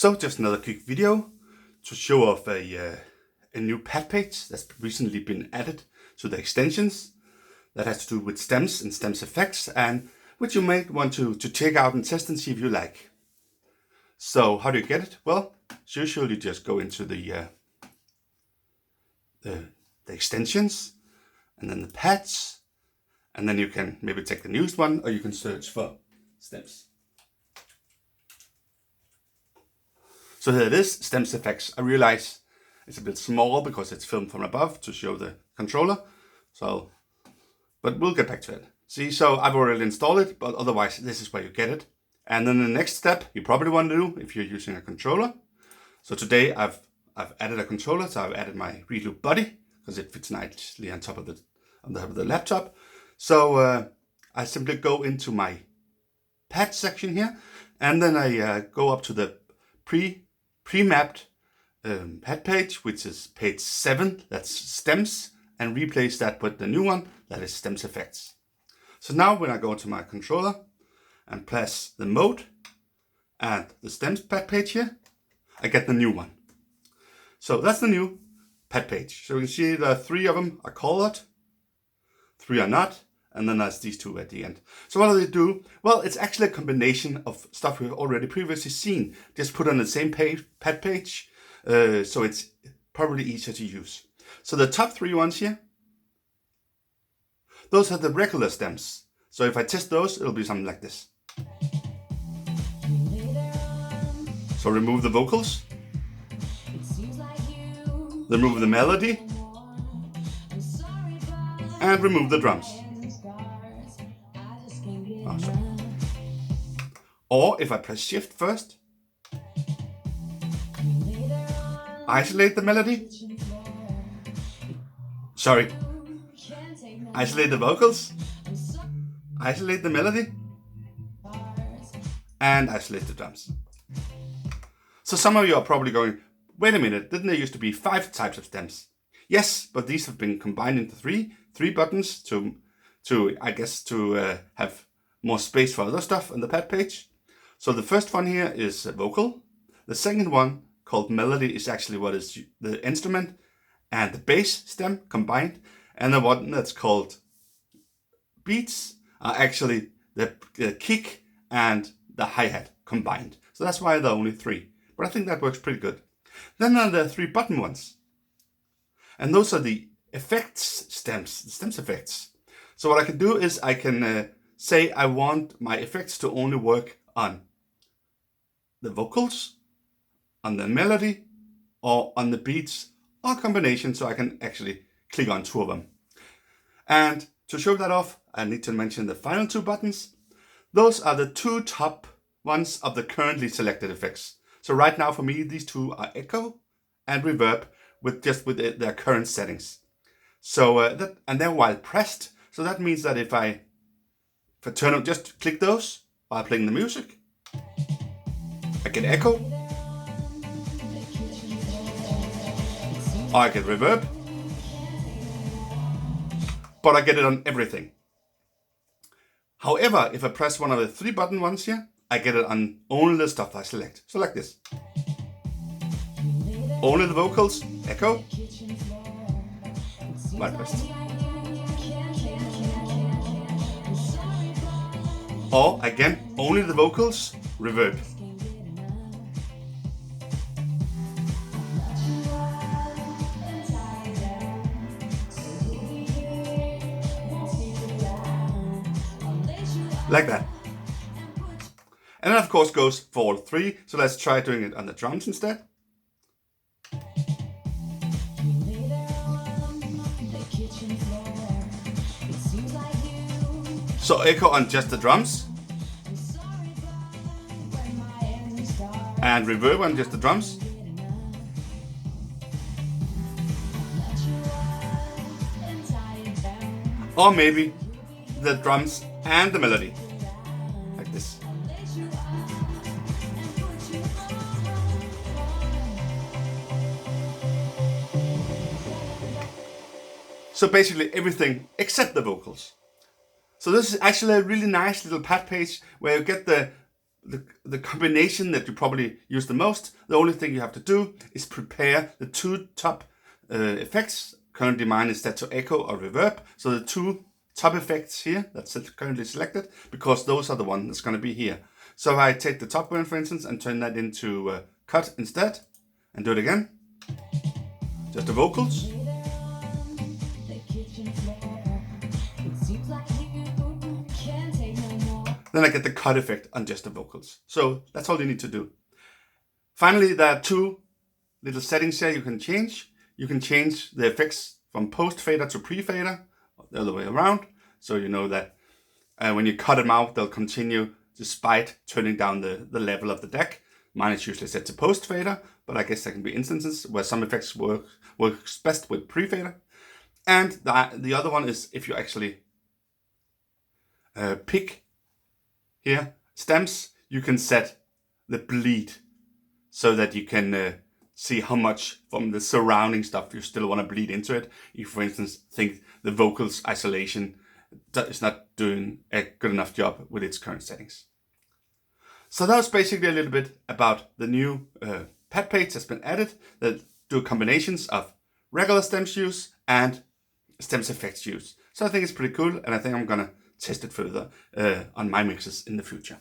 So just another quick video to show off a new pad page that's recently been added to the extensions that has to do with stems and stems effects, and which you might want to check out and test and see if you like. So how do you get it? Well, as usual, you just go into the extensions and then the pads, and then you can maybe take the newest one, or you can search for stems. So here it is, stems effects. I realize it's a bit small because it's filmed from above to show the controller. But we'll get back to it. See, so I've already installed it, but otherwise this is where you get it. And then the next step you probably want to do if you're using a controller. So today I've added a controller, so I've added my reloop body because it fits nicely on top of the laptop. So I simply go into my pad section here, and then I go up to the pre-mapped pad page, which is page 7, that's stems, and replace that with the new one, that is stems effects. So now when I go to my controller and press the mode and the stems pad page here, I get the new one. So that's the new pad page. So you can see the 3 of them are colored, 3 are not, and then there's these 2 at the end. So what do they do? Well, it's actually a combination of stuff we've already previously seen, just put on the same pad page, so it's probably easier to use. So the top 3 ones here, those are the regular stems. So if I test those, it'll be something like this. So remove the vocals, remove the melody, and remove the drums. Or if I press shift first, isolate the melody, isolate the vocals, isolate the melody, and isolate the drums. So some of you are probably going, wait a minute, didn't there used to be 5 types of stems? Yes, but these have been combined into 3 buttons to have more space for other stuff on the pad page. So the first one here is vocal. The second one, called melody, is actually what is the instrument and the bass stem combined. And the one that's called beats are actually the kick and the hi-hat combined. So that's why there are only 3. But I think that works pretty good. Then there are the 3 button ones. And those are the effects stems, the stems effects. So what I can do is I can say I want my effects to only work on the vocals, on the melody, or on the beats, or combination, so I can actually click on 2 of them. And to show that off, I need to mention the final 2 buttons. Those are the 2 top ones of the currently selected effects. So right now for me, these 2 are echo and reverb with their current settings. So and they're while pressed. So that means that if I turn on, just click those while playing the music, I get echo, or I get reverb, but I get it on everything. However, if I press one of the 3 button ones here, I get it on only the stuff I select. So like this. Only the vocals, echo, while pressed. Or again, only the vocals, reverb. Like that. And that of course goes for all 3. So let's try doing it on the drums instead. So echo on just the drums. And reverb on just the drums. Or maybe the drums and the melody. Like this. So basically everything except the vocals. So this is actually a really nice little pad page where you get the the combination that you probably use the most, the only thing you have to do is prepare the two top effects. Currently mine is set to echo or reverb. So the two top effects here that's currently selected, because those are the ones that's going to be here. So if I take the top one, for instance, and turn that into cut instead, and do it again, just the vocals. Then I get the cut effect on just the vocals. So that's all you need to do. Finally, there are two little settings here you can change. You can change the effects from post fader to pre fader, the other way around. So you know that when you cut them out, they'll continue despite turning down the level of the deck. Mine is usually set to post fader, but I guess there can be instances where some effects works best with pre fader. And the other one is if you actually pick here stems, you can set the bleed so that you can see how much from the surrounding stuff you still want to bleed into it. If, for instance, think the vocals isolation is not doing a good enough job with its current settings. So that was basically a little bit about the new pad page that's been added that do combinations of regular stems use and stems effects use. So I think it's pretty cool, and I think I'm gonna test it further on my mixes in the future.